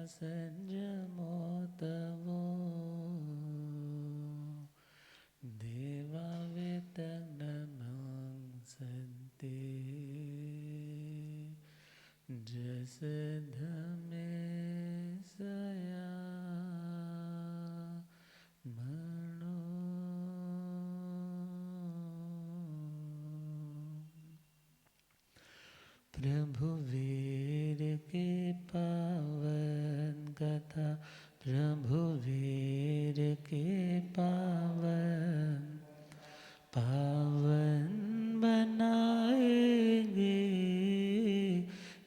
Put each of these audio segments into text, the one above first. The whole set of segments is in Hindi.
संजमो तवो देवा वेतनमं सन्ते जसधमे सया मणो प्रभु वीर के पावन कथा प्रभु वीर के पावन पावन बनाएंगे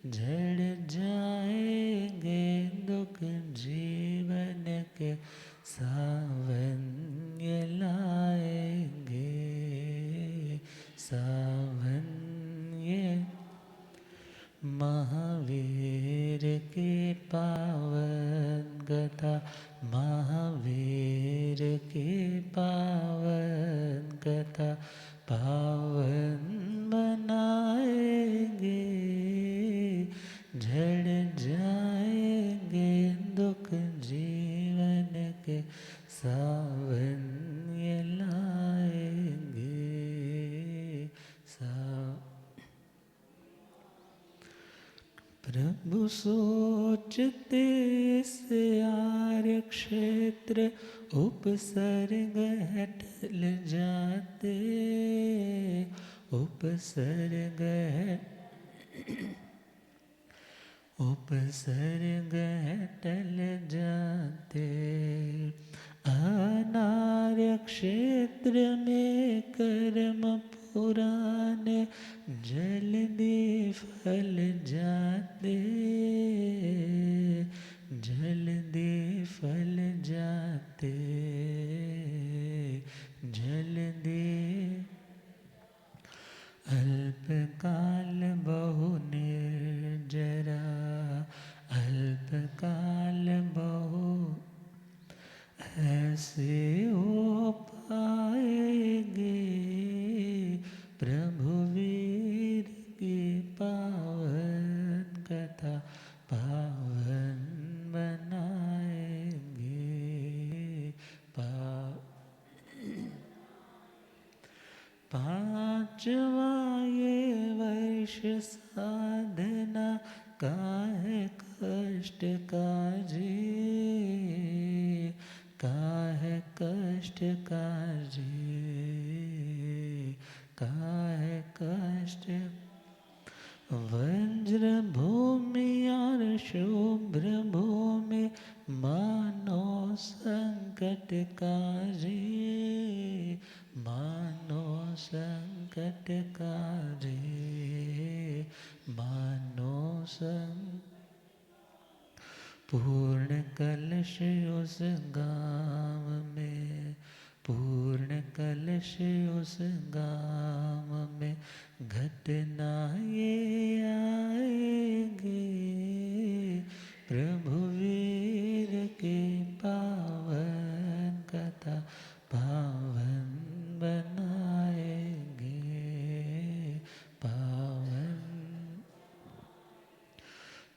झड़ जाएंगे दुख जीवन के सावन ये लाएंगे सावन ये महावीर के पावन कथा महावीर के पावन कथा पावन बनाएंगे झड़ जाएंगे दुख जीवन के सावन ये लाएंगे प्रभु सोचते से आर्य क्षेत्र उपसर्ग हटल जाते उपसर्ग हटल जाते अनार्य क्षेत्र में कर्म पुराने जल्दी फल जाते जल्दी फल जाते जल्दी अल्पकाल बहु निर्जरा अल्पकाल बहु ऐसे हो पाएंगे प्रभु वीर की पावन कथा पावन बनाएंगे पांचवा ये वर्ष साधना का है कष्ट काजे का है कष्ट काजे का है कष्ट वज्र भूमि और शुभ्र भूमि मानो संकट काजे मानो संकट काजे मानो पूर्ण कलश उस गाँव में पूर्ण कलश उस गाँव में घटना ये आएंगे प्रभु वीर के पावन कथा पावन बनाएंगे पावन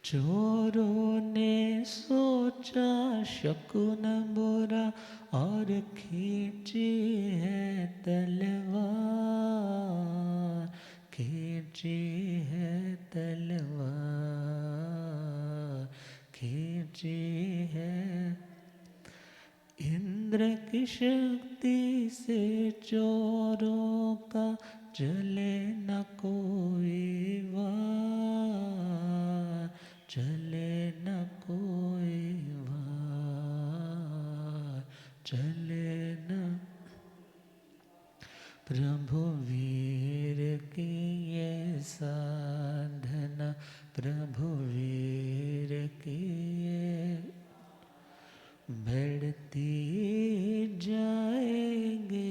चोरों ने सोचा शकुन बुरा और खींची है तलवार खींची है तलवार खींची है इंद्र की शक्ति से चोरों का चले न कोई वार चले न कोई वार चले न प्रभु वीर की ये साधना प्रभु वीर की ये बढ़ती जाएंगे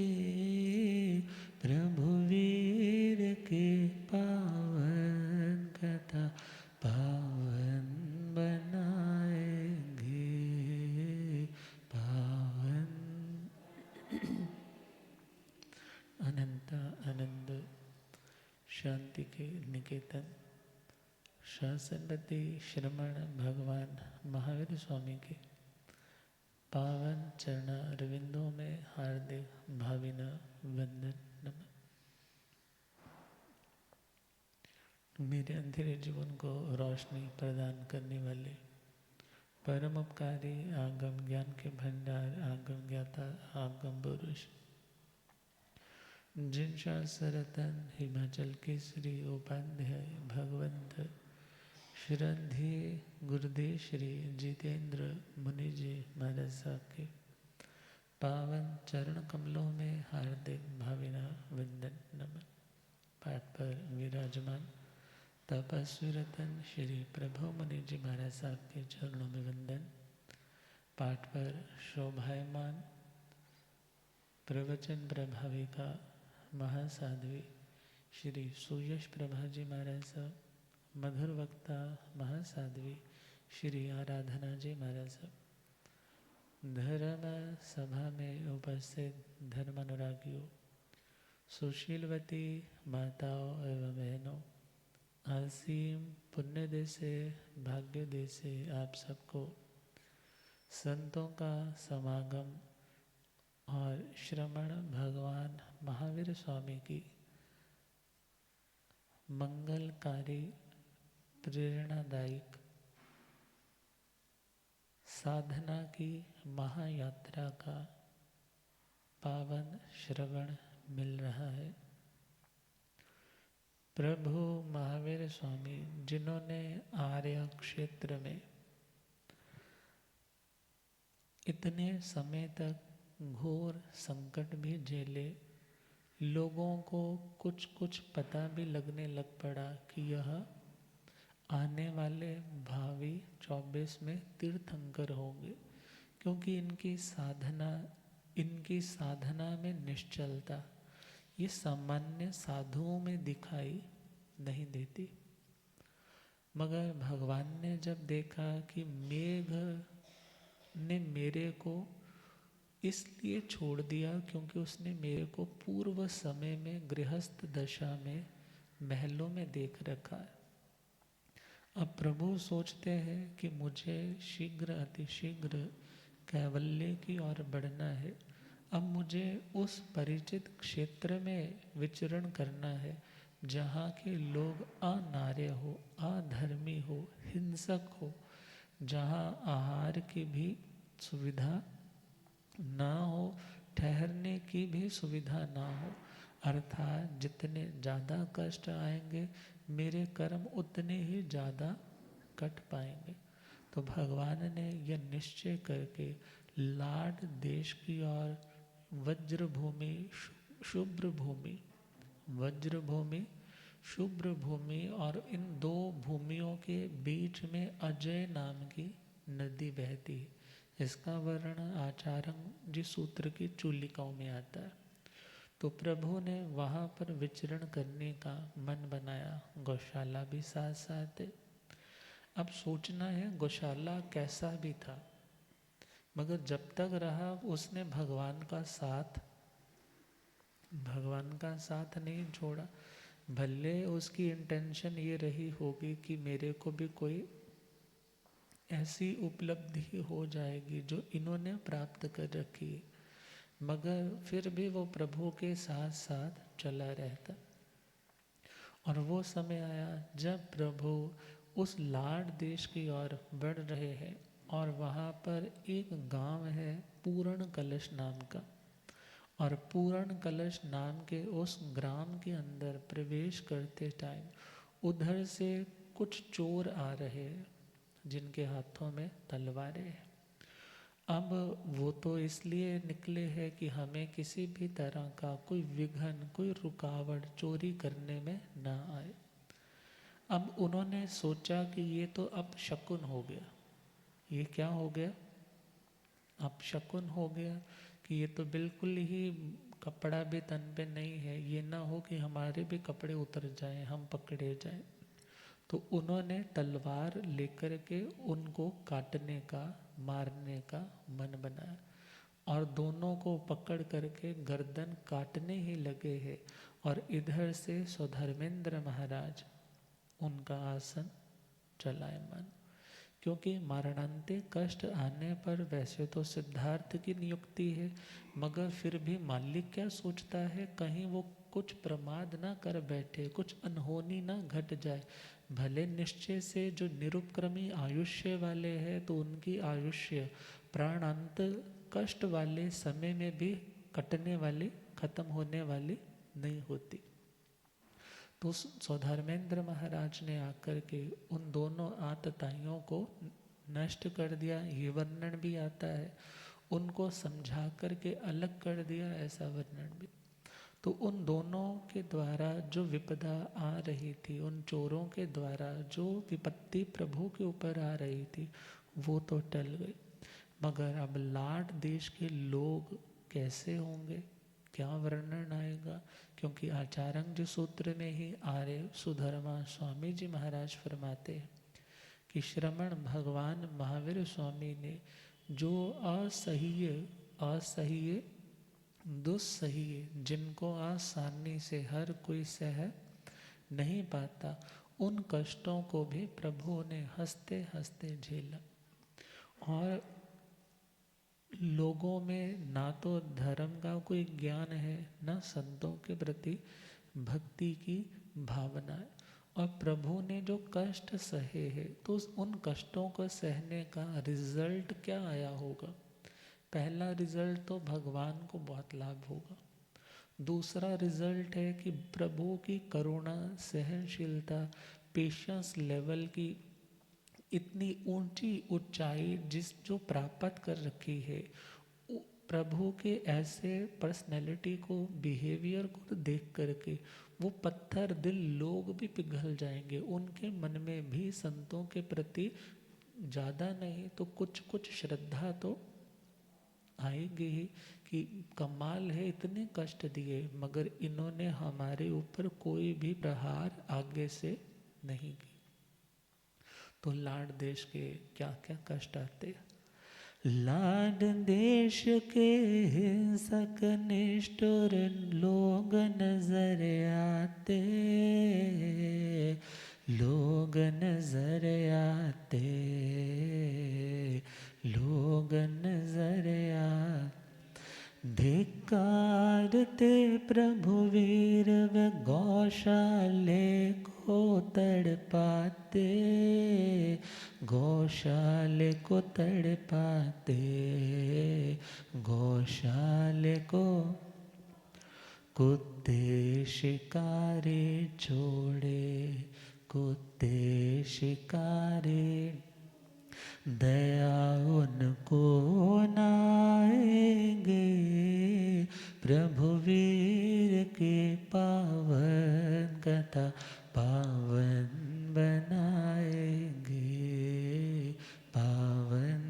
प्रभु वीर की पावन कथा पावन बनाएंगे पावन अनंत आनंद शांति के निकेतन शासनपति श्रमण भगवान महावीर स्वामी के पावन चरण अरविंदों में हार्दिक भावना वंदन नमः। मेरे अंधेरे जीवन को रोशनी प्रदान करने वाले परम उपकारी आगम ज्ञान के भंडार आगम ज्ञाता आगम पुरुष जिन शास्त्र रतन हिमाचल केसरी उपाध्याय भगवंत श्रद्धेय गुरुदेव श्री जितेंद्र मुनि जी महाराज साहब के पावन चरण कमलों में हार्दिक भावना वंदन नमः। पाठ पर विराजमान तपस्वी रतन श्री प्रभु मुनि जी महाराज साहब के चरणों में वंदन। पाठ पर शोभायमान प्रवचन प्रभाविका महासाध्वी श्री सुयश प्रभा जी महाराज साहब, मधुर वक्ता महासाध्वी श्री आराधना जी महाराज साहब, धर्म सभा में उपस्थित धर्म अनुरागियों, सुशीलवती माताओं एवं बहनों, असीम पुण्य दे से भाग्य दे से आप सबको संतों का समागम और श्रमण भगवान महावीर स्वामी की मंगलकारी प्रेरणादायक साधना की महायात्रा का पावन श्रवण मिल रहा है। प्रभु महावीर स्वामी जिन्होंने आर्य क्षेत्र में इतने समय तक घोर संकट भी झेले, लोगों को कुछ कुछ पता भी लगने लग पड़ा कि यह आने वाले भावी 24 में तीर्थंकर होंगे, क्योंकि इनकी साधना में निश्चलता ये सामान्य साधुओं में दिखाई नहीं देती। मगर भगवान ने जब देखा कि मेघ ने मेरे को इसलिए छोड़ दिया क्योंकि उसने मेरे को पूर्व समय में गृहस्थ दशा में महलों में देख रखा है, अब प्रभु सोचते हैं कि मुझे शीघ्र अतिशीघ्र कैवल्य की ओर बढ़ना है। अब मुझे उस परिचित क्षेत्र में विचरण करना है जहाँ के लोग अनार्य हो, अधर्मी हो, हिंसक हो, जहाँ आहार की भी सुविधा ना हो, ठहरने की भी सुविधा ना हो, अर्थात जितने ज़्यादा कष्ट आएंगे मेरे कर्म उतने ही ज़्यादा कट पाएंगे। तो भगवान ने यह निश्चय करके लाड देश की ओर वज्र भूमि शुभ्र भूमि और इन दो भूमियों के बीच में अजय नाम की नदी बहती है। इसका वर्णन आचार्य जी सूत्र की चूलिकाओं में आता है। तो प्रभु ने वहाँ पर विचरण करने का मन बनाया, गौशाला भी साथ साथ है। अब सोचना है गौशाला कैसा भी था, मगर जब तक रहा उसने भगवान का साथ नहीं छोड़ा। भले उसकी इंटेंशन ये रही होगी कि मेरे को भी कोई ऐसी उपलब्धि हो जाएगी जो इन्होंने प्राप्त कर रखी है, मगर फिर भी वो प्रभु के साथ साथ चला रहता। और वो समय आया जब प्रभु उस लाड देश की ओर बढ़ रहे हैं और वहाँ पर एक गांव है पूर्ण कलश नाम का, और पूर्ण कलश नाम के उस ग्राम के अंदर प्रवेश करते टाइम उधर से कुछ चोर आ रहे हैं जिनके हाथों में तलवारें हैं। अब वो तो इसलिए निकले हैं कि हमें किसी भी तरह का कोई विघ्न, कोई रुकावट चोरी करने में ना आए। अब उन्होंने सोचा कि ये तो अब शकुन हो गया। ये क्या हो गया? अब शकुन हो गया कि ये तो बिल्कुल ही कपड़ा भी तन पे नहीं है, ये ना हो कि हमारे भी कपड़े उतर जाएं, हम पकड़े जाएं। तो उन्होंने तलवार लेकर के उनको काटने का, मारने का मन बनाया और दोनों को पकड़ करके गर्दन काटने ही लगे हैं। और इधर से स्वधर्मेंद्र महाराज उनका आसन चलायमान। क्योंकि मरणांतिक कष्ट आने पर वैसे तो सिद्धार्थ की नियुक्ति है, मगर फिर भी मालिक क्या सोचता है, कहीं वो कुछ प्रमाद ना कर बैठे, कुछ अनहोनी ना घट जाए। भले निश्चय से जो निरुपक्रमी आयुष्य वाले हैं तो उनकी आयुष्य प्राणांत कष्ट वाले समय में भी कटने वाली, खत्म होने वाली नहीं होती। तो स्वधर्मेंद्र महाराज ने आकर के उन दोनों आतताइयों को नष्ट कर दिया, ये वर्णन भी आता है। उनको समझा करके अलग कर दिया, ऐसा वर्णन भी। तो उन दोनों के द्वारा जो विपदा आ रही थी, उन चोरों के द्वारा जो विपत्ति प्रभु के ऊपर आ रही थी, वो तो टल गई। मगर अब लाट देश के लोग कैसे होंगे, क्या वर्णन आएगा? क्योंकि आचार्य सूत्र में ही आर्य सुधर्मा स्वामी जी महाराज फरमाते हैं कि श्रमण भगवान महावीर स्वामी ने जो असह्य दुस्सह्य जिनको आसानी से हर कोई सह नहीं पाता, उन कष्टों को भी प्रभु ने हंसते हंसते झेला। और लोगों में ना तो धर्म का कोई ज्ञान है, ना संतों के प्रति भक्ति की भावना है। और प्रभु ने जो कष्ट सहे हैं, तो उन कष्टों को सहने का रिजल्ट क्या आया होगा? पहला रिजल्ट तो भगवान को बहुत लाभ होगा। दूसरा रिजल्ट है कि प्रभु की करुणा, सहनशीलता, पेशेंस लेवल की इतनी ऊंची ऊंचाई जो प्राप्त कर रखी है, प्रभु के ऐसे पर्सनैलिटी को, बिहेवियर को देख करके वो पत्थर दिल लोग भी पिघल जाएंगे। उनके मन में भी संतों के प्रति ज़्यादा नहीं तो कुछ श्रद्धा तो आएगी ही कि कमाल है, इतने कष्ट दिए मगर इन्होंने हमारे ऊपर कोई भी प्रहार आगे से नहीं की। तो लाड देश के क्या क्या कष्ट आते। लाड देश के हिंसक निष्ठुर लोग नजर आते, लोग नजर आते, लोग नजर आते। धिक्कारते प्रभु वीर व गौशाले को तड़पाते, गौशाले को तड़पाते, गौशाले को। कुत्ते शिकारी छोड़े, कुत्ते शिकारी, दया उनको नाएंगे, प्रभु वीर के पावन कथा पावन बनाएंगे, पावन।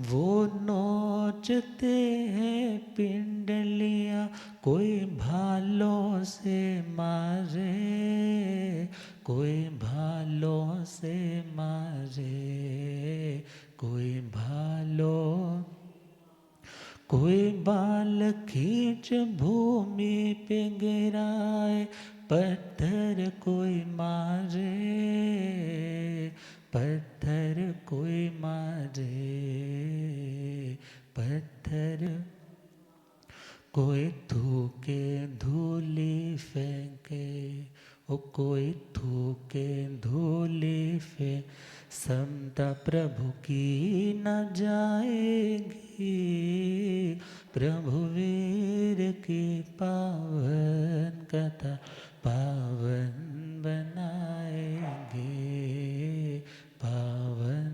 वो नोचते हैं पिंडलियाँ, कोई भालों से मारे, कोई भालों से मारे, कोई भालों। कोई बाल खींच भूमि पे गिराए, पत्थर कोई मारे, पत्थर कोई मारे, पत्थर। कोई थूके धूली फेंके, ओ कोई थूके धूली फेंक, समता प्रभु की न जाएगी, प्रभु वीर की पावन कथा पावन बनाएंगे, पावन।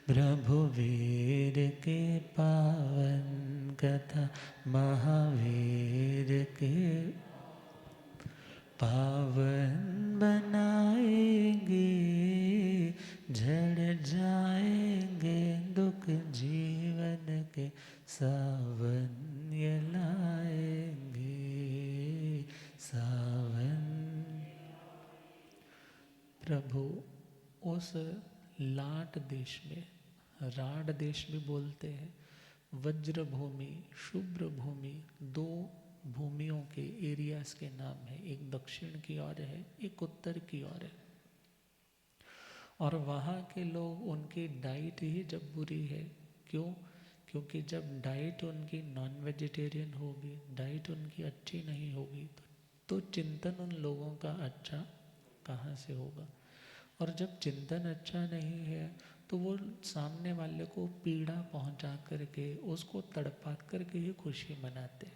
प्रभु वीर के पावन कथा महावीर के पावन बनाएंगे, झड़ जाएंगे दुख जीवन के, सावन ये लाएंगे, सावन। प्रभु उस लाट देश में, राड देश भी बोलते हैं, वज्र भूमि, शुभ्र भूमि, दो भूमियों के एरियाज के नाम है। एक दक्षिण की ओर है, एक उत्तर की ओर है। और वहाँ के लोग, उनकी डाइट ही जब बुरी है, क्यों? क्योंकि जब डाइट उनकी नॉन वेजिटेरियन होगी, डाइट उनकी अच्छी नहीं होगी, तो चिंतन उन लोगों का अच्छा कहाँ से होगा? और जब चिंतन अच्छा नहीं है तो वो सामने वाले को पीड़ा पहुंचा करके, उसको तड़पा करके ही खुशी मनाते।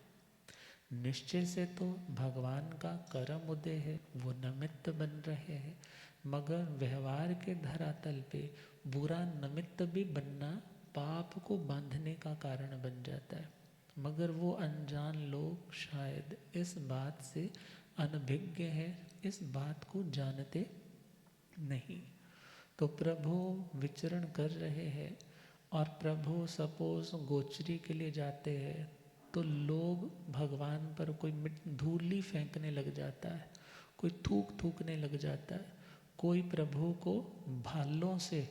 निश्चय से तो भगवान का कर्म उदय है, वो निमित्त बन रहे हैं, मगर व्यवहार के धरातल पे बुरा निमित्त भी बनना पाप को बांधने का कारण बन जाता है। मगर वो अनजान लोग शायद इस बात से अनभिज्ञ है, इस बात को जानते नहीं। तो प्रभु विचरण कर रहे हैं, और प्रभु सपोज गोचरी के लिए जाते हैं, तो लोग भगवान पर कोई धूली फेंकने लग जाता है, कोई थूक थूकने लग जाता है, कोई प्रभु को भालों से,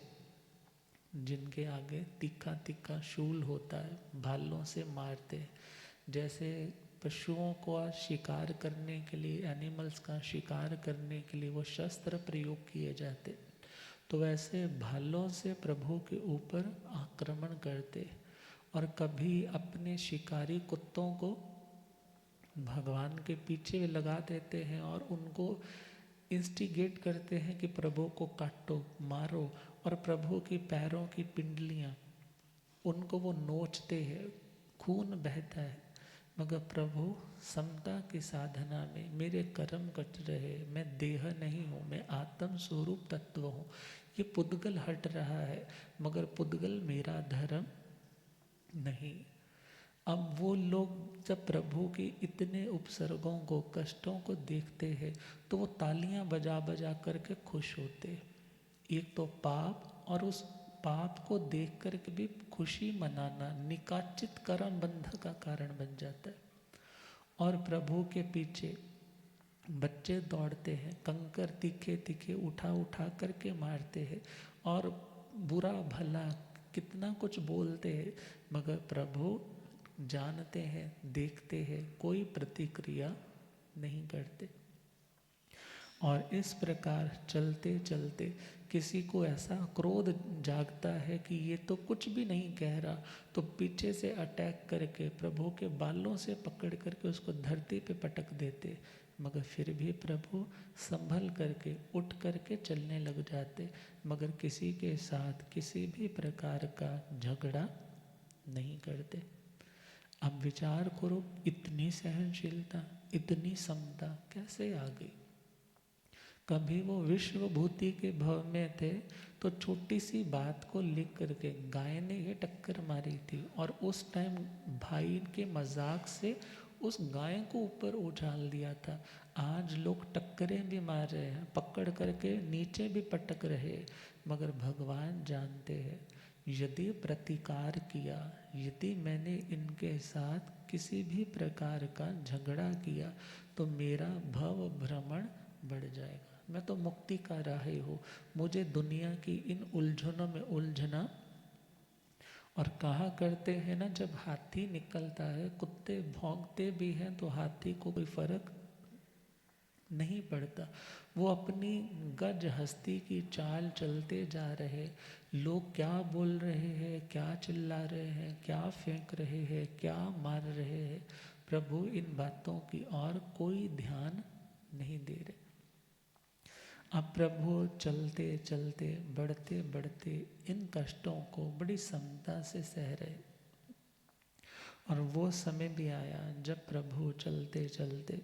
जिनके आगे तीखा तीखा शूल होता है, भालों से मारते हैं। जैसे पशुओं को शिकार करने के लिए, एनिमल्स का शिकार करने के लिए वो शस्त्र प्रयोग किए जाते, तो वैसे भालों से प्रभु के ऊपर आक्रमण करते। और कभी अपने शिकारी कुत्तों को भगवान के पीछे लगा देते हैं और उनको इंस्टिगेट करते हैं कि प्रभु को काटो, मारो, और प्रभु की पैरों की पिंडलियाँ, उनको वो नोचते हैं, खून बहता है। मगर प्रभु समता की साधना में, मेरे कर्म कट रहे, मैं देह नहीं हूँ, मैं आत्म स्वरूप तत्व हूँ, ये पुद्गल हट रहा है, मगर पुद्गल मेरा धर्म नहीं। अब वो लोग जब प्रभु के इतने उपसर्गों को, कष्टों को देखते हैं, तो वो तालियां बजा बजा करके खुश होते। एक तो पाप, और उस पाप को देख करके भी खुशी मनाना निकाचित कर्म बंध का कारण बन जाता है। और प्रभु के पीछे बच्चे दौड़ते हैं, कंकर तीखे तीखे उठा उठा करके मारते हैं, और बुरा भला कितना कुछ बोलते हैं, मगर प्रभु जानते हैं, देखते हैं, कोई प्रतिक्रिया नहीं करते। और इस प्रकार चलते चलते किसी को ऐसा क्रोध जागता है कि ये तो कुछ भी नहीं कह रहा, तो पीछे से अटैक करके प्रभु के बालों से पकड़ करके उसको धरती पे पटक देते। मगर फिर भी प्रभु संभल करके उठ करके चलने लग जाते, मगर किसी के साथ किसी भी प्रकार का झगड़ा नहीं करते। अब विचार करो, इतनी सहनशीलता, इतनी समता कैसे आ गई? कभी वो विश्वभूति के भव में थे, तो छोटी सी बात को लेकर करके गाय ने ये टक्कर मारी थी, और उस टाइम भाई के मजाक से उस गाय को ऊपर उछाल दिया था। आज लोग टक्करें भी मार रहे हैं, पकड़ करके नीचे भी पटक रहे, मगर भगवान जानते हैं, यदि प्रतिकार किया, यदि मैंने इनके साथ किसी भी प्रकार का झगड़ा किया, तो मेरा भव भ्रमण बढ़ जाएगा, मैं तो मुक्ति का राही हूँ, मुझे दुनिया की इन उलझनों में उलझना। और कहा करते हैं ना, जब हाथी निकलता है, कुत्ते भौंकते भी हैं तो हाथी को कोई फर्क नहीं पड़ता, वो अपनी गज हस्ती की चाल चलते जा रहे। लोग क्या बोल रहे हैं, क्या चिल्ला रहे हैं, क्या फेंक रहे हैं, क्या मार रहे हैं, प्रभु इन बातों की और कोई ध्यान नहीं दे रहे। अब प्रभु चलते चलते, बढ़ते बढ़ते इन कष्टों को बड़ी समता से सह रहे। और वो समय भी आया जब प्रभु चलते चलते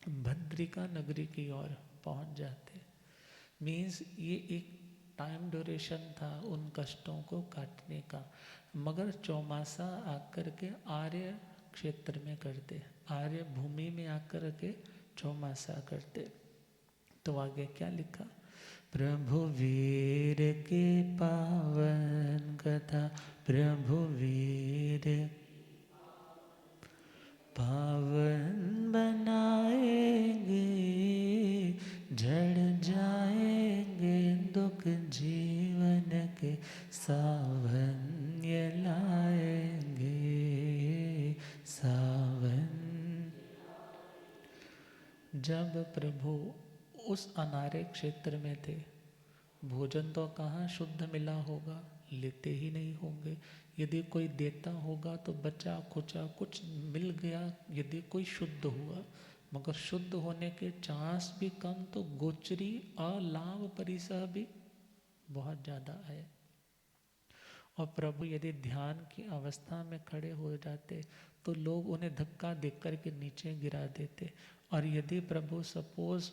भद्रिका नगरी की ओर पहुंच जाते। मीन्स ये एक टाइम ड्यूरेशन था उन कष्टों को काटने का, मगर चौमासा आकर के आर्य क्षेत्र में करते, आर्य भूमि में आकर के चौमासा करते। तो आगे क्या लिखा? प्रभु वीर के पावन कथा, प्रभु वीर पावन बनाएंगे, झड़ जाएंगे दुख जीवन के, सावन्य लाएंगे, सावन्य जब प्रभु उस अनार्य क्षेत्र में थे, भोजन तो कहाँ शुद्ध मिला होगा, लेते ही नहीं होंगे। यदि कोई देता होगा तो बचा खुचा कुछ मिल गया, यदि कोई शुद्ध हुआ, मगर शुद्ध होने के चांस भी कम, तो गोचरी अलाभ परिसह भी बहुत ज़्यादा है। और प्रभु यदि ध्यान की अवस्था में खड़े हो जाते तो लोग उन्हें धक्का देकर के नीचे गिरा देते। और यदि प्रभु सपोज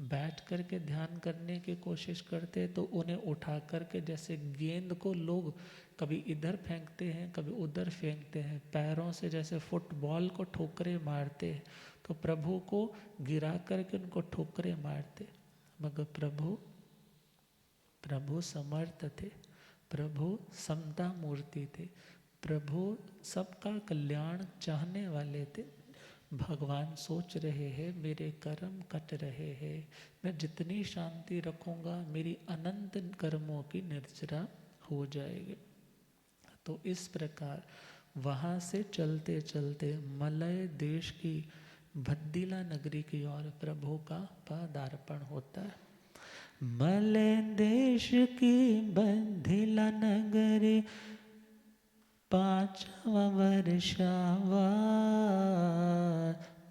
बैठ कर के ध्यान करने की कोशिश करते तो उन्हें उठा कर के, जैसे गेंद को लोग कभी इधर फेंकते हैं कभी उधर फेंकते हैं, पैरों से जैसे फुटबॉल को ठोकरे मारते हैं, तो प्रभु को गिरा कर के उनको ठोकरे मारते। मगर प्रभु समर्थ थे, प्रभु समता मूर्ति थे, प्रभु सबका कल्याण चाहने वाले थे। भगवान सोच रहे हैं मेरे कर्म कट रहे हैं, मैं जितनी शांति रखूंगा मेरी अनंत कर्मों की निर्जरा हो जाएगी। तो इस प्रकार वहाँ से चलते चलते मलय देश की भद्दिला नगरी की ओर प्रभु का पदार्पण होता है। मलय देश की भद्दिला नगरी 5वां वर्षावा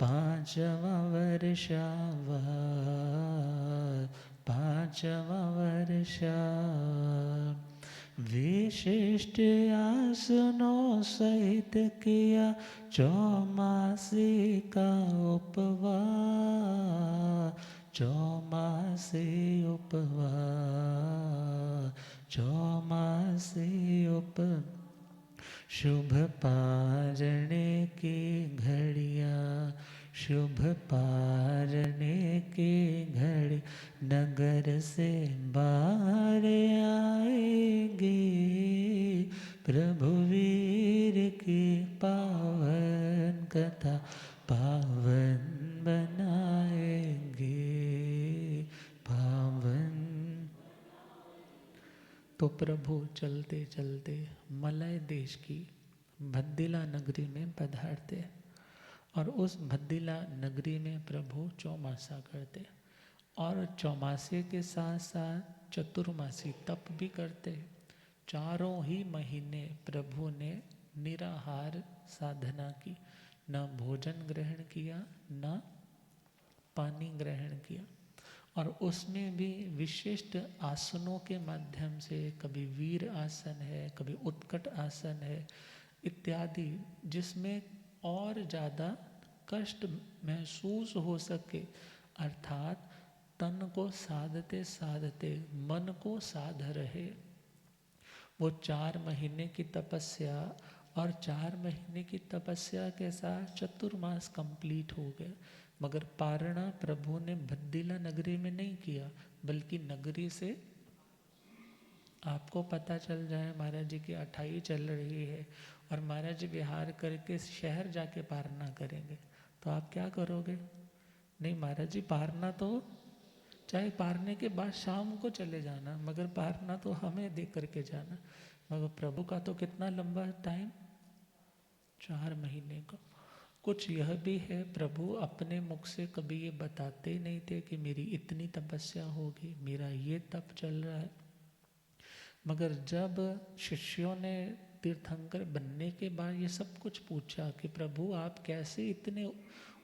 5वां वर्षावा 5वां वर्षा विशिष्ट आसनों सहित किया चौमासी का उपवास, चौमासी उपवास, चौमासी उपवास। शुभ पारणे की घड़िया, शुभ पारणे की घड़ी नगर से बाहर आएगी, प्रभु वीर की पावन कथा पावन बनाएगी, पावन। तो प्रभु चलते चलते मलय देश की भद्दिला नगरी में पधारते और उस भद्दिला नगरी में प्रभु चौमासा करते और चौमासे के साथ साथ चतुर्मासी तप भी करते। चारों ही महीने प्रभु ने निराहार साधना की, न भोजन ग्रहण किया न पानी ग्रहण किया। और उसमें भी विशिष्ट आसनों के माध्यम से, कभी वीर आसन है, कभी उत्कट आसन है इत्यादि, जिसमें और ज़्यादा कष्ट महसूस हो सके, अर्थात तन को साधते साधते मन को साध रहे। वो 4 महीने की तपस्या और 4 महीने की तपस्या के साथ चतुर्मास कंप्लीट हो गया। मगर पारणा प्रभु ने भद्दिला नगरी में नहीं किया, बल्कि नगरी से आपको पता चल जाए महाराज जी की अठाई चल रही है और महाराज जी विहार करके शहर जाके पारणा करेंगे, तो आप क्या करोगे? नहीं महाराज जी, पारणा तो चाहे पारने के बाद शाम को चले जाना, मगर पारणा तो हमें दे करके जाना। मगर प्रभु का तो कितना लंबा टाइम, 4 महीने का। कुछ यह भी है, प्रभु अपने मुख से कभी ये बताते ही नहीं थे कि मेरी इतनी तपस्या होगी, मेरा ये तप चल रहा है। मगर जब शिष्यों ने तीर्थंकर बनने के बाद ये सब कुछ पूछा कि प्रभु आप कैसे इतने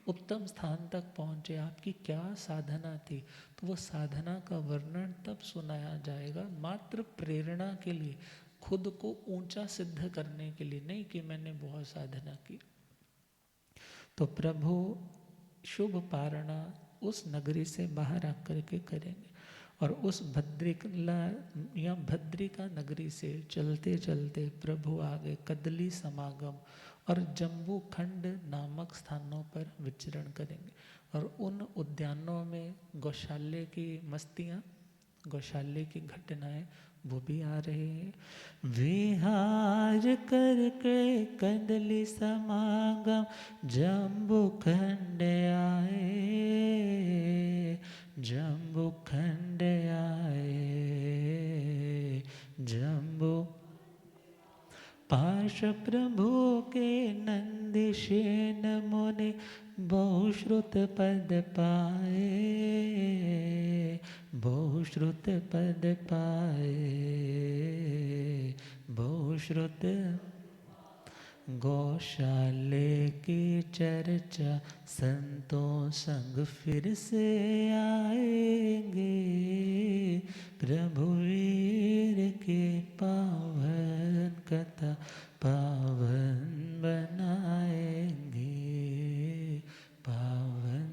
उत्तम स्थान तक पहुँचे, आपकी क्या साधना थी, तो वो साधना का वर्णन तब सुनाया जाएगा, मात्र प्रेरणा के लिए, खुद को ऊंचा सिद्ध करने के लिए नहीं कि मैंने बहुत साधना की। तो प्रभु शुभ पारणा उस नगरी से बाहर आकर के करेंगे और उस भद्रिका नगरी से चलते चलते प्रभु आगे कदली समागम और जम्बू खंड नामक स्थानों पर विचरण करेंगे। और उन उद्यानों में गौशाले की मस्तियाँ, गौशाले की घटनाएं वो भी आ रहे हैं। विहार करके कदली समागम जम्बू खंड आए, जम्बू खंड आए, जम्बू पाश प्रभु के नंदिशेन मुनि बहु श्रुत पद पाए, बहु श्रुत पद पाए, बहु श्रुत। गौशाले की चर्चा संतों संग फिर से आएंगे, प्रभु वीर की पावन कथा पावन बनाएंगे, पावन।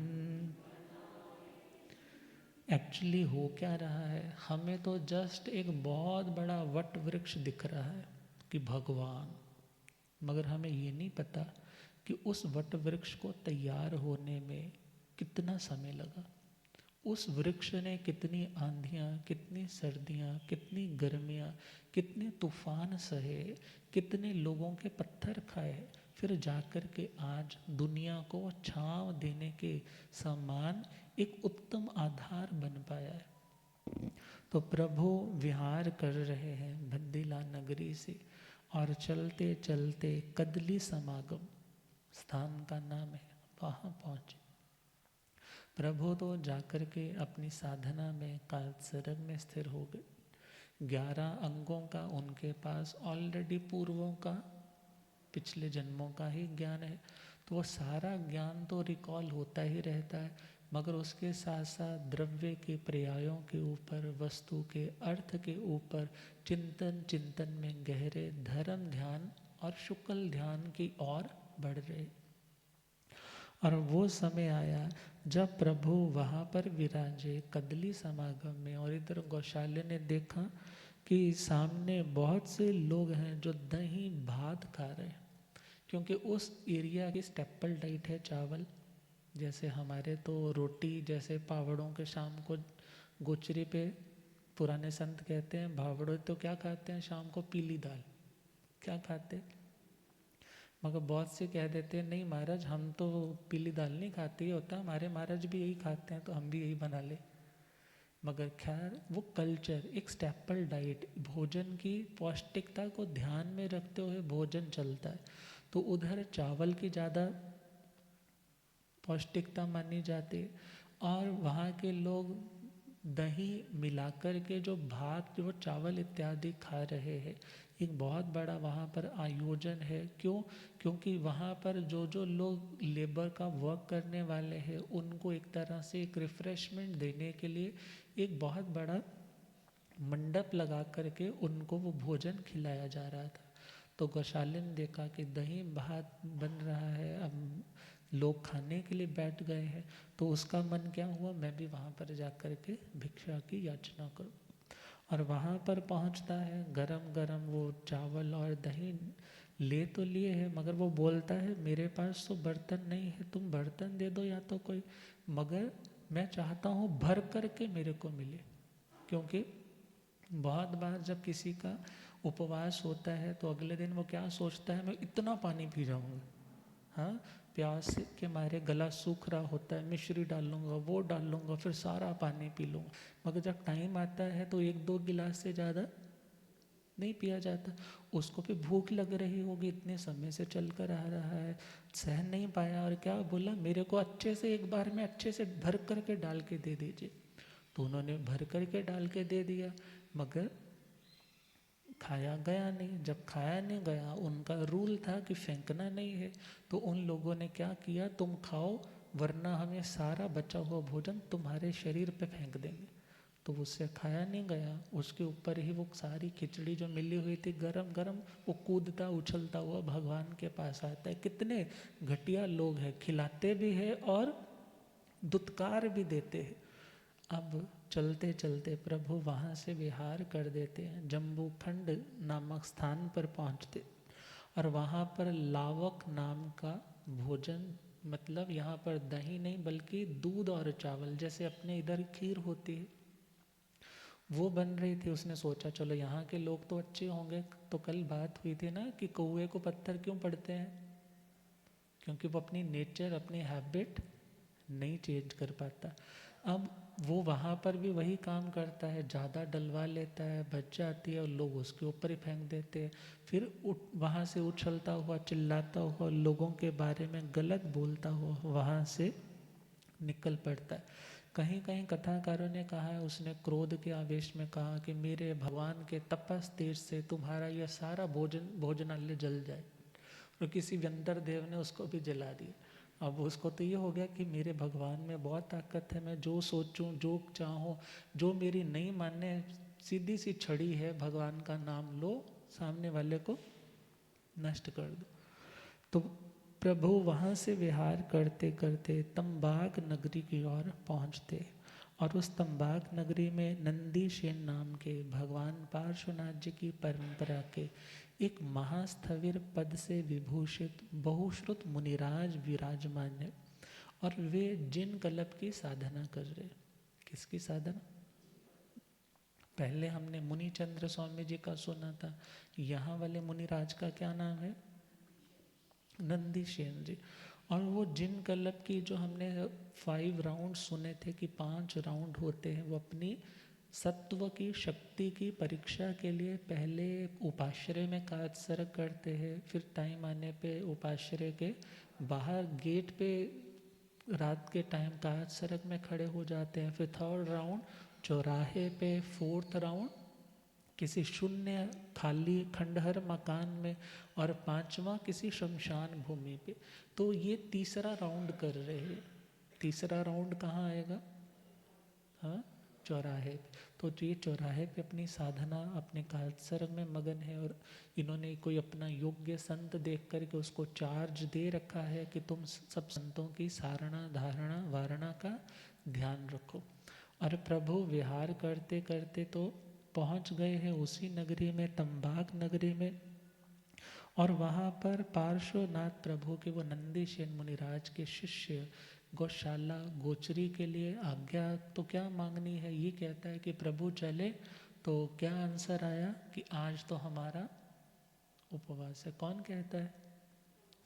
एक्चुअली हो क्या रहा है, हमें तो जस्ट एक बहुत बड़ा वट वृक्ष दिख रहा है कि भगवान, मगर हमें ये नहीं पता कि उस वट वृक्ष को तैयार होने में कितना समय लगा। उस वृक्ष ने कितनी आंधियाँ, कितनी सर्दियाँ, कितनी गर्मियाँ, कितने तूफान सहे, कितने लोगों के पत्थर खाए, फिर जाकर के आज दुनिया को छांव देने के समान एक उत्तम आधार बन पाया है। तो प्रभु विहार कर रहे हैं भद्दिला नगरी से, और चलते चलते कदली समागम स्थान का नाम है, वहाँ पहुँचे। प्रभु तो जाकर के अपनी साधना में कालसर्ग में स्थिर हो गए। 11 अंगों का उनके पास ऑलरेडी पूर्वों का, पिछले जन्मों का ही ज्ञान है, तो वो सारा ज्ञान तो रिकॉल होता ही रहता है, मगर उसके साथ साथ द्रव्य के पर्यायों के ऊपर, वस्तु के अर्थ के ऊपर चिंतन में गहरे धर्म ध्यान और शुक्ल ध्यान की ओर बढ़ रहे। और वो समय आया जब प्रभु वहाँ पर विराजे कदली समागम में, और इधर गौशाले ने देखा कि सामने बहुत से लोग हैं जो दही भात खा रहे हैं, क्योंकि उस एरिया की स्टेपल डाइट है चावल। जैसे हमारे तो रोटी, जैसे पावड़ों के शाम को गोचरी पे पुराने संत कहते हैं भावड़ो तो क्या खाते हैं शाम को, पीली दाल। क्या खाते, मगर बहुत से कह देते हैं नहीं महाराज हम तो पीली दाल नहीं खाते, ये होता है हमारे महाराज भी यही खाते हैं तो हम भी यही बना ले। मगर खैर वो कल्चर, एक स्टेपल डाइट, भोजन की पौष्टिकता को ध्यान में रखते हुए भोजन चलता है। तो उधर चावल की ज़्यादा पौष्टिकता मानी जाती, और वहाँ के लोग दही मिलाकर के जो भात, जो चावल इत्यादि खा रहे हैं, एक बहुत बड़ा वहाँ पर आयोजन है। क्यों? क्योंकि वहाँ पर जो जो लोग लेबर का वर्क करने वाले हैं उनको एक तरह से एक रिफ्रेशमेंट देने के लिए एक बहुत बड़ा मंडप लगा करके उनको वो भोजन खिलाया जा रहा था। तो गौशाले ने देखा कि दही भात बन रहा है, अब लोग खाने के लिए बैठ गए हैं, तो उसका मन क्या हुआ, मैं भी वहाँ पर जा कर के भिक्षा की याचना करूँ। और वहाँ पर पहुँचता है, गरम गरम वो चावल और दही ले तो लिए है, मगर वो बोलता है मेरे पास तो बर्तन नहीं है, तुम बर्तन दे दो या तो कोई, मगर मैं चाहता हूँ भर कर के मेरे को मिले। क्योंकि बहुत बार जब किसी का उपवास होता है तो अगले दिन वो क्या सोचता है, मैं इतना पानी पी जाऊँगा, हाँ प्यास के मारे गला सूख रहा होता है, मिश्री डाल लूँगा, वो डाल लूँगा, फिर सारा पानी पी लूँगा, मगर जब टाइम आता है तो 1-2 गिलास से ज़्यादा नहीं पिया जाता। उसको भी भूख लग रही होगी, इतने समय से चल कर आ रहा है, सहन नहीं पाया, और क्या बोला, मेरे को अच्छे से एक बार में अच्छे से भर करके डाल के दे दीजिए। तो उन्होंने भर करके डाल के दे दिया, मगर खाया गया नहीं। जब खाया नहीं गया, उनका रूल था कि फेंकना नहीं है, तो उन लोगों ने क्या किया, तुम खाओ वरना हमें सारा बचा हुआ भोजन तुम्हारे शरीर पे फेंक देंगे। तो उससे खाया नहीं गया, उसके ऊपर ही वो सारी खिचड़ी जो मिली हुई थी गरम गरम, वो कूदता उछलता हुआ भगवान के पास आता है। कितने घटिया लोग हैं, खिलाते भी हैं और दुत्कार भी देते हैं। अब चलते चलते प्रभु वहाँ से विहार कर देते हैं, जम्बूखंड नामक स्थान पर पहुँचते, और वहाँ पर लावक नाम का भोजन, मतलब यहाँ पर दही नहीं बल्कि दूध और चावल, जैसे अपने इधर खीर होती है वो बन रही थी। उसने सोचा चलो यहाँ के लोग तो अच्छे होंगे, तो कल बात हुई थी ना कि कौवे को पत्थर क्यों पड़ते हैं, क्योंकि वो अपनी नेचर, अपनी हैबिट नहीं चेंज कर पाता। अब वो वहाँ पर भी वही काम करता है, ज़्यादा डलवा लेता है, बच जाती है और लोग उसके ऊपर ही फेंक देते हैं। फिर वहाँ से उछलता हुआ, चिल्लाता हुआ, लोगों के बारे में गलत बोलता हुआ वहाँ से निकल पड़ता है। कहीं कहीं कथाकारों ने कहा है, उसने क्रोध के आवेश में कहा कि मेरे भगवान के तपस तेज से तुम्हारा यह सारा भोजनालय जल जाए, और किसी व्यंतर देव ने उसको भी जला दिया। अब उसको तो ये हो गया कि मेरे भगवान में बहुत ताकत है, मैं जो सोचूं जो चाहूं, जो मेरी नहीं माने, सीधी सी छड़ी है, भगवान का नाम लो, सामने वाले को नष्ट कर दो। तो प्रभु वहाँ से विहार करते करते तंबाक नगरी की ओर पहुँचते, और उस तंबाक नगरी में नंदीसेन नाम के भगवान पार्श्वनाथ जी की परंपरा के एक महास्थविर पद से विभूषित बहुश्रुत मुनिराज विराजमान है, और वे जिन कल्प की साधना कर रहे। किसकी साधना? पहले हमने मुनि चंद्र स्वामी जी का सुना था, यहाँ वाले मुनिराज का क्या नाम है? नंदीसेन जी। और वो जिन कल्प की जो हमने 5 राउंड सुने थे कि 5 राउंड होते हैं, वो अपनी सत्व की शक्ति की परीक्षा के लिए पहले उपाश्रय में कात्सर्ग करते हैं, फिर टाइम आने पे उपाश्रय के बाहर गेट पे रात के टाइम कात्सर्ग में खड़े हो जाते हैं, फिर 3rd राउंड चौराहे पे, 4th राउंड किसी शून्य खाली खंडहर मकान में, और 5वां किसी शमशान भूमि पे। तो ये तीसरा राउंड कर रहे हैं। तीसरा राउंड कहाँ आएगा? हाँ, चौराहे पे। तो ये चौराहे पे अपनी साधना अपने कात्सर्ग में मगन है, और इन्होंने कोई अपना योग्य संत देख करके उसको चार्ज दे रखा है कि तुम सब संतों की सारणा धारणा वारणा का ध्यान रखो। और प्रभु विहार करते करते तो पहुंच गए हैं उसी नगरी में, तंबाक नगरी में। और वहाँ पर पार्श्वनाथ प्रभु के वो नंदीसेन मुनिराज के शिष्य गौशाला गोचरी के लिए आज्ञा तो क्या मांगनी है, ये कहता है कि प्रभु चले, तो क्या आंसर आया कि आज तो हमारा उपवास है। कौन कहता है?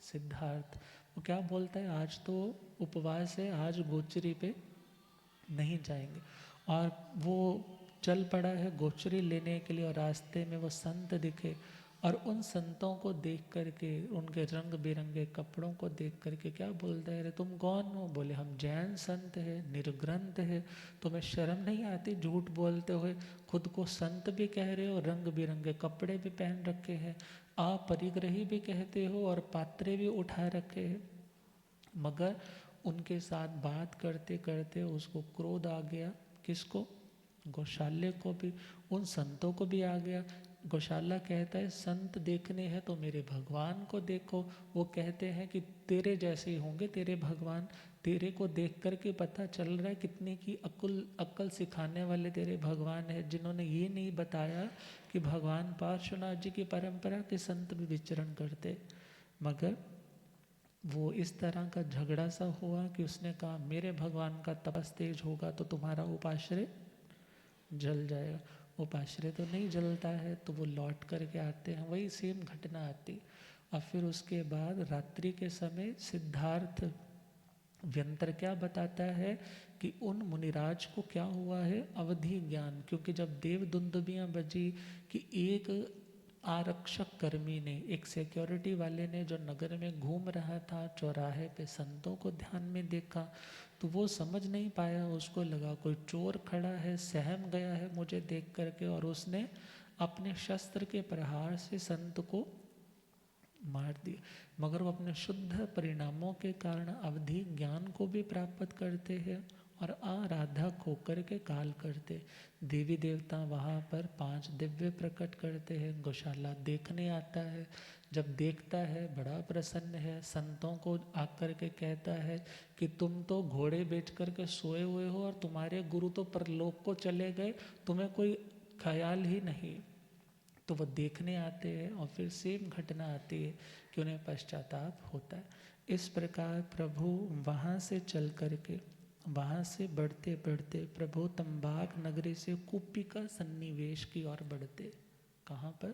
सिद्धार्थ। वो क्या बोलता है? आज तो उपवास है, आज गोचरी पे नहीं जाएंगे। और वो चल पड़ा है गोचरी लेने के लिए, और रास्ते में वो संत दिखे, और उन संतों को देख करके, उनके रंग बिरंगे कपड़ों को देख करके क्या बोलता है, अरे तुम कौन हो? बोले हम जैन संत है, निर्ग्रंथ है, तुम्हें शर्म नहीं आती झूठ बोलते हुए? खुद को संत भी कह रहे हो, रंग बिरंगे कपड़े भी पहन रखे हैं, अपरिग्रही भी कहते हो, और पात्रे भी उठा रखे हैं। मगर उनके साथ बात करते करते उसको क्रोध आ गया। किसको? गौशाले को भी, उन संतों को भी आ गया। गौशाला कहता है संत देखने हैं तो मेरे भगवान को देखो। वो कहते हैं कि तेरे जैसे ही होंगे तेरे भगवान, तेरे को देख करके पता चल रहा है कितने की अक्ल सिखाने वाले तेरे भगवान है, जिन्होंने ये नहीं बताया कि भगवान पार्श्वनाथ जी की परंपरा के संत भी विचरण करते। मगर वो इस तरह का झगड़ा सा हुआ कि उसने कहा मेरे भगवान का तपस तेज होगा तो तुम्हारा उपाश्रय जल जाएगा। उपाश्रय तो नहीं जलता है, तो वो लौट करके आते हैं, वही सेम घटना आती। और फिर उसके बाद रात्रि के समय सिद्धार्थ व्यंतर क्या बताता है कि उन मुनिराज को क्या हुआ है? अवधि ज्ञान। क्योंकि जब देव दुंदुबियाँ बजी कि एक आरक्षक कर्मी ने, एक सिक्योरिटी वाले ने जो नगर में घूम रहा था चौराहे पे, संतों को ध्यान में देखा, तो वो समझ नहीं पाया, उसको लगा कोई चोर खड़ा है, सहम गया है मुझे देख करके, और उसने अपने शस्त्र के प्रहार से संत को मार दिया। मगर वो अपने शुद्ध परिणामों के कारण अवधि ज्ञान को भी प्राप्त करते हैं, और आराधक होकर के काल करते। देवी देवता वहाँ पर 5 दिव्य प्रकट करते हैं। गौशाला देखने आता है, जब देखता है बड़ा प्रसन्न है, संतों को आकर के कहता है कि तुम तो घोड़े बेच कर के सोए हुए हो, और तुम्हारे गुरु तो परलोक को चले गए, तुम्हें कोई ख्याल ही नहीं। तो वो देखने आते हैं, और फिर सेम घटना आती है कि उन्हें पश्चाताप होता है। इस प्रकार प्रभु वहाँ से चल करके, वहाँ से बढ़ते बढ़ते प्रभु तंबाक नगरी से कूपिका सन्निवेश की ओर बढ़ते। कहाँ पर?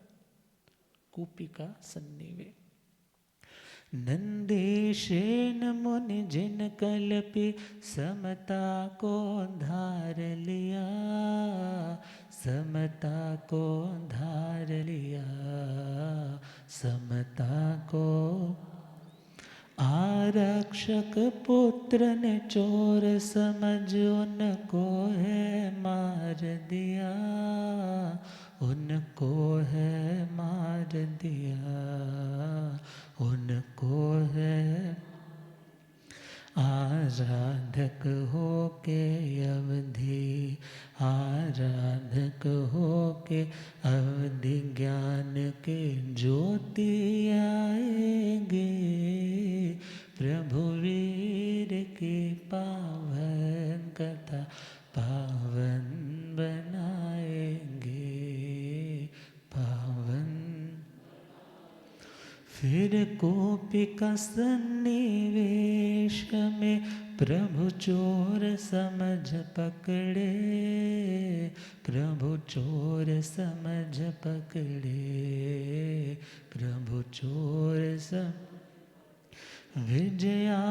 कूपिका सन्निवेश। नंदीसेन मुनि जिन कल्पी समता को धार लिया, समता को धार लिया, समता को। आरक्षक पुत्र ने चोर समझ उनको है मार दिया, उनको है मार दिया, उनको है। आराधक हो के अवधि, आराधक हो के अवधि ज्ञान के ज्योति आएंगे, प्रभु वीर की पावन कथा पावन बनाएंगे, पावन। फिर गोपिका सन्निवेश में प्रभु चोर समझ पकड़े, प्रभु चोर समझ पकड़े, प्रभु चोर समझ। विजया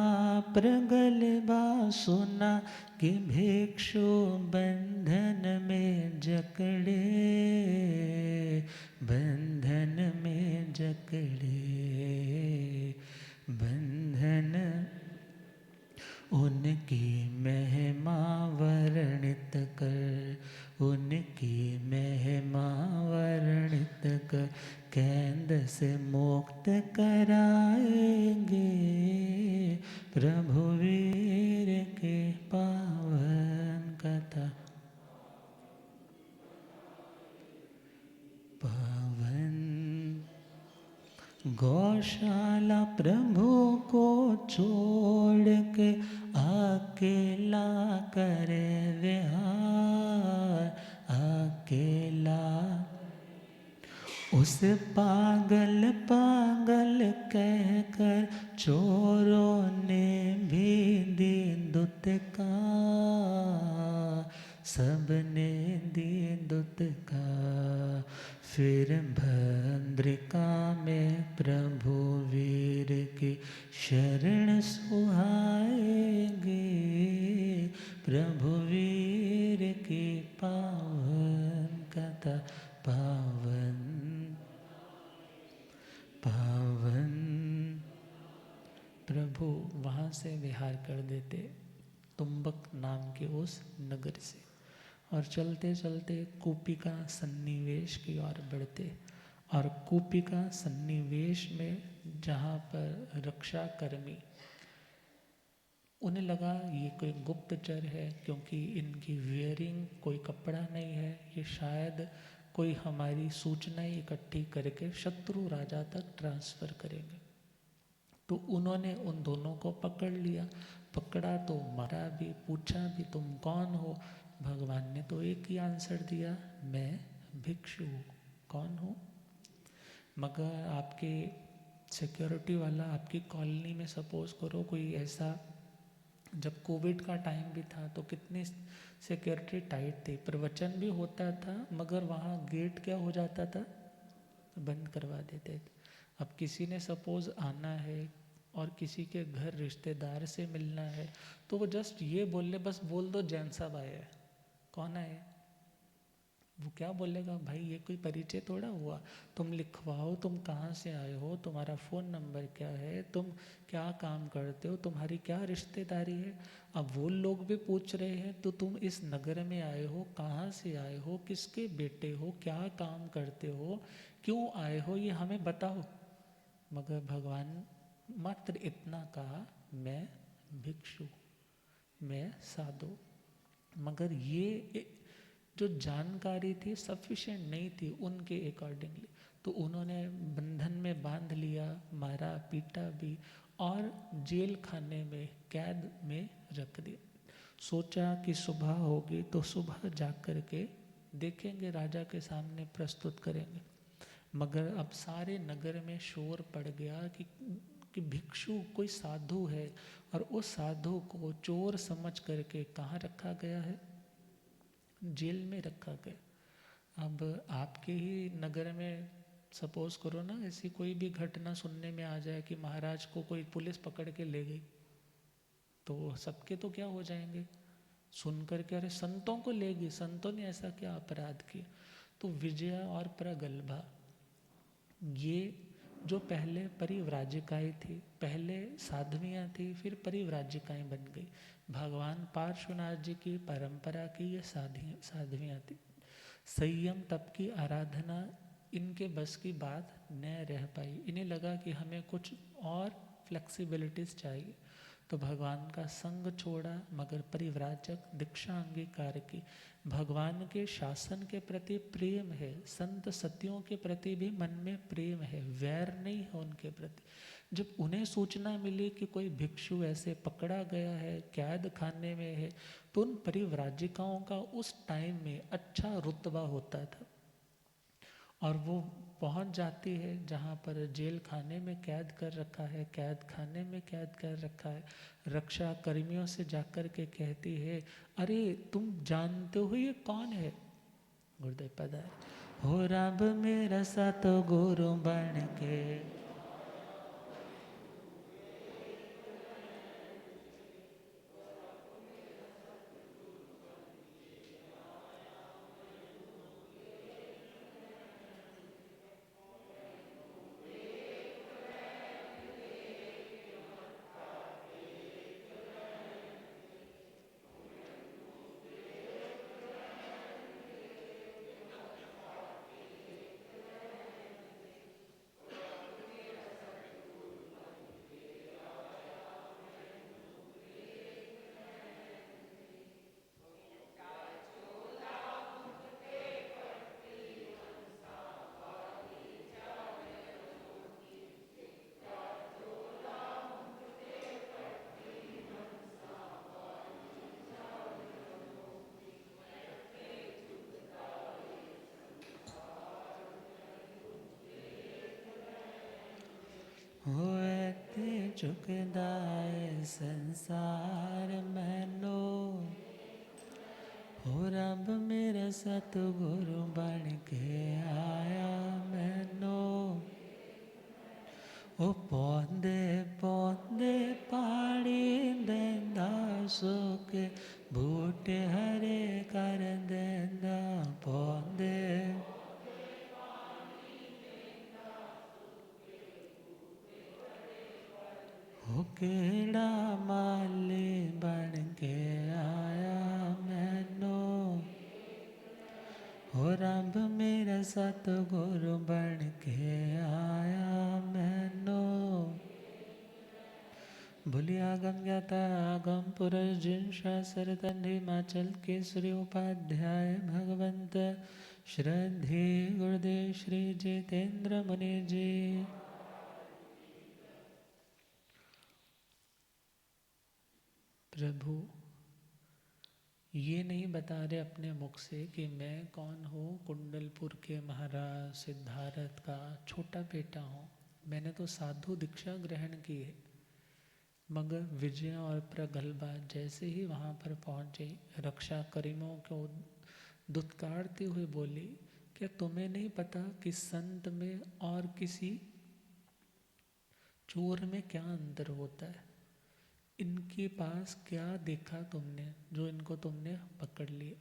प्रगल्भा सुना कि भिक्षु बंधन में जकड़े, बंधन में जकड़े, बंधन। उनकी महिमा वर्णित कर, उनकी महिमा वर्णित कर कैद से मुक्त कराएंगे, प्रभु वीर के पावन कथा पावन। गौशाला प्रभु को छोड़ के अकेला करे विहार, अकेला। उस पागल पागल कहकर चोरों ने भी दी दुत्कार, सबने दी दुत्कार। फिर भद्रिका में प्रभु वीर की शरण सुहाएंगे, प्रभु वीर की पावन कथा पावन पावन। प्रभु वहाँ से विहार कर देते तुम्बक नाम के उस नगर से, और चलते चलते कूपिका सन्निवेश की ओर बढ़ते। और कूपिका सन्निवेश में जहाँ पर रक्षा कर्मी, उन्हें लगा ये कोई गुप्तचर है, क्योंकि इनकी वियरिंग कोई कपड़ा नहीं है, ये शायद कोई हमारी सूचनाएं इकट्ठी करके शत्रु राजा तक ट्रांसफ़र करेंगे। तो उन्होंने उन दोनों को पकड़ लिया, पकड़ा तो मारा भी, पूछा भी तुम कौन हो। भगवान ने तो एक ही आंसर दिया, मैं भिक्षु हूँ। कौन हूँ? मगर आपके सिक्योरिटी वाला आपकी कॉलोनी में सपोज करो कोई ऐसा, जब कोविड का टाइम भी था तो कितनी सिक्योरिटी टाइट थी, प्रवचन भी होता था मगर वहाँ गेट क्या हो जाता था, बंद करवा देते थे। अब किसी ने सपोज आना है और किसी के घर रिश्तेदार से मिलना है तो वो जस्ट ये बोल ले, बस बोल दो जैन साहब आए हैं। कौन आए? वो क्या बोलेगा, भाई ये कोई परिचय थोड़ा हुआ, तुम लिखवाओ तुम कहाँ से आए हो, तुम्हारा फ़ोन नंबर क्या है, तुम क्या काम करते हो, तुम्हारी क्या रिश्तेदारी है। अब वो लोग भी पूछ रहे हैं तो तुम इस नगर में आए हो, कहाँ से आए हो, किसके बेटे हो, क्या काम करते हो, क्यों आए हो, ये हमें बताओ। मगर भगवान मात्र इतना कहा, मैं भिक्षु, मैं साधु। मगर ये जो जानकारी थी सफिशिएंट नहीं थी उनके अकॉर्डिंगली, तो उन्होंने बंधन में बांध लिया, मारा पीटा भी और जेल खाने में कैद में रख दिया। सोचा कि सुबह होगी तो सुबह जा कर के देखेंगे, राजा के सामने प्रस्तुत करेंगे। मगर अब सारे नगर में शोर पड़ गया कि भिक्षु कोई साधु है, और उस साधु को चोर समझ करके कहाँ रखा गया है, जेल में रखा गया। अब आपके ही नगर में सपोज करो ना ऐसी कोई भी घटना सुनने में आ जाए कि महाराज को कोई पुलिस पकड़ के ले गई, तो सबके तो क्या हो जाएंगे, सुनकर के अरे संतों को ले गई, संतों ने ऐसा क्या अपराध किया। तो विजया और प्रगल्भा ये जो पहले परिव्राजिकाएं थी, पहले साध्वियाँ थी, फिर परिव्राजिकाएं बन गई। भगवान पार्श्वनाथ जी की परंपरा की ये साध्वियाँ थी। संयम तप की आराधना इनके बस की बात न रह पाई। इन्हें लगा कि हमें कुछ और फ्लेक्सिबिलिटीज चाहिए, तो भगवान का संग छोड़ा, मगर परिव्राजक दीक्षा अंगीकार की। भगवान के शासन के प्रति प्रेम है, संत सतियों के प्रति भी मन में प्रेम है, वैर नहीं है उनके प्रति। जब उन्हें सूचना मिली कि कोई भिक्षु ऐसे पकड़ा गया है, कैद खाने में है, तो उन परिव्राजिकाओं का उस टाइम में अच्छा रुतबा होता था और वो पहुंच जाती है जहाँ पर जेल खाने में कैद कर रखा है, कैद खाने में कैद कर रखा है। रक्षा कर्मियों से जाकर के कहती है, अरे तुम जानते हो ये कौन है? गुरुदेव पधारे। हो रब मेरा साथ गुरु बन के, होए ते चुकदाए संसार मैनो, हो रब मेरा सतगुरु बन के आया मैनो। ओ पौंदे पौंदे पाड़ी देंदा सुख, बूटे हरे कर देंदा पौंदे। हो केड़ा माली बन के आया मैनो, हो रब मेरा सतगुरु बन के आया मैनो। भूलिया गम ज्ञाता आगम पुरुष जिन शास्त्र तंधि हिमाचल केसरी उपाध्याय भगवंत श्रद्धे गुरुदेव श्री जितेंद्र मुनि जी। प्रभु ये नहीं बता रहे अपने मुख से कि मैं कौन हूँ, कुंडलपुर के महाराज सिद्धार्थ का छोटा बेटा हूँ। मैंने तो साधु दीक्षा ग्रहण की है। मगर विजय और प्रगल्भा जैसे ही वहाँ पर पहुँचे, रक्षा कर्मियों को दुत्कारते हुए बोली, क्या तुम्हें नहीं पता कि संत में और किसी चोर में क्या अंतर होता है? इनके पास क्या देखा तुमने जो इनको तुमने पकड़ लिया?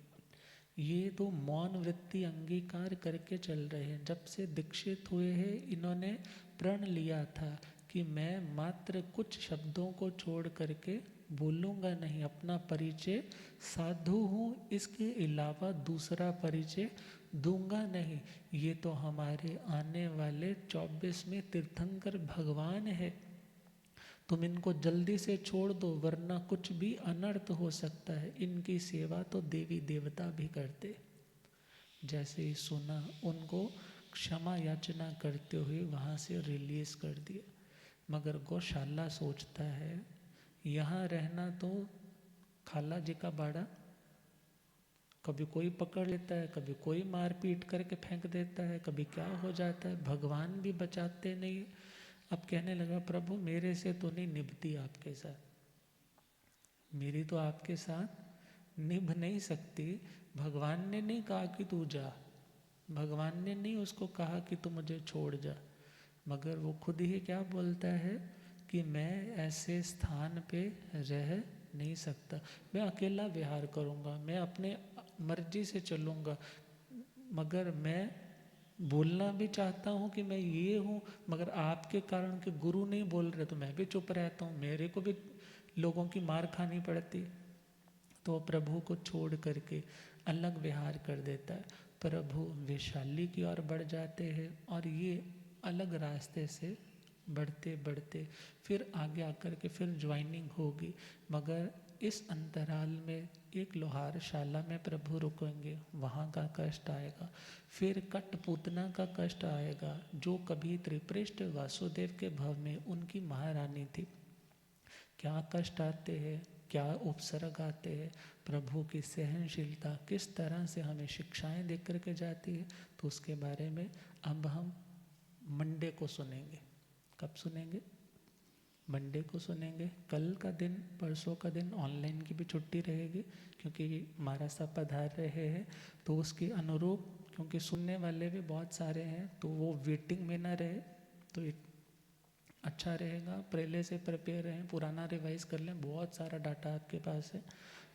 ये तो मौन वृत्ति अंगीकार करके चल रहे हैं। जब से दीक्षित हुए हैं इन्होंने प्रण लिया था कि मैं मात्र कुछ शब्दों को छोड़ करके बोलूँगा नहीं, अपना परिचय साधु हूँ, इसके अलावा दूसरा परिचय दूंगा नहीं। ये तो हमारे आने वाले 24 में तीर्थंकर भगवान है, तुम इनको जल्दी से छोड़ दो वरना कुछ भी अनर्थ हो सकता है। इनकी सेवा तो देवी देवता भी करते। जैसे ही सुना, उनको क्षमा याचना करते हुए वहाँ से रिलीज कर दिया। मगर गौशाला सोचता है यहाँ रहना तो खाला जी का बाड़ा, कभी कोई पकड़ लेता है, कभी कोई मार पीट करके फेंक देता है, कभी क्या हो जाता है, भगवान भी बचाते नहीं। अब कहने लगा, प्रभु मेरे से तो नहीं निभती आपके साथ, मेरी तो आपके साथ निभ नहीं सकती। भगवान ने नहीं कहा कि तू जा, भगवान ने नहीं उसको कहा कि तू मुझे छोड़ जा, मगर वो खुद ही क्या बोलता है कि मैं ऐसे स्थान पे रह नहीं सकता, मैं अकेला विहार करूँगा, मैं अपने मर्जी से चलूँगा, मगर मैं बोलना भी चाहता हूँ कि मैं ये हूँ, मगर आपके कारण के गुरु नहीं बोल रहे तो मैं भी चुप रहता हूँ, मेरे को भी लोगों की मार खानी पड़ती। तो प्रभु को छोड़ करके अलग विहार कर देता है। प्रभु वैशाली की ओर बढ़ जाते हैं और ये अलग रास्ते से बढ़ते बढ़ते फिर आगे आकर के फिर ज्वाइनिंग होगी। मगर इस अंतराल में एक लोहारशाला में प्रभु रुकेंगे, वहाँ का कष्ट आएगा। फिर कठपुतना का कष्ट आएगा, जो कभी त्रिपृष्ठ वासुदेव के भव में उनकी महारानी थी। क्या कष्ट आते हैं, क्या उपसर्ग आते हैं, प्रभु की सहनशीलता किस तरह से हमें शिक्षाएं दे करके जाती है, तो उसके बारे में अब हम मंडे को सुनेंगे। कब सुनेंगे? मंडे को सुनेंगे। कल का दिन, परसों का दिन ऑनलाइन की भी छुट्टी रहेगी, क्योंकि महाराज साहब पधार रहे हैं, तो उसके अनुरूप, क्योंकि सुनने वाले भी बहुत सारे हैं, तो वो वेटिंग में ना रहे, तो अच्छा रहेगा। पहले से प्रिपेयर रहें, पुराना रिवाइज कर लें, बहुत सारा डाटा आपके पास है।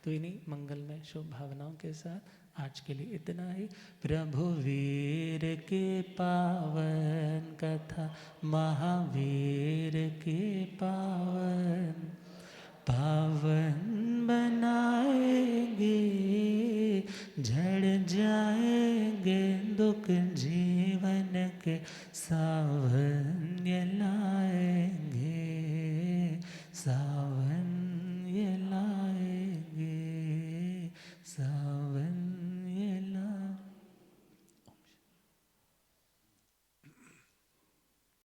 तो इन्हीं मंगलमय शुभ भावनाओं के साथ आज के लिए इतना ही। प्रभु वीर के पावन कथा, महावीर के पावन पावन बनाएंगे, झड़ जाएंगे दुख जीवन के, सावन्य लाएंगे सावन्य।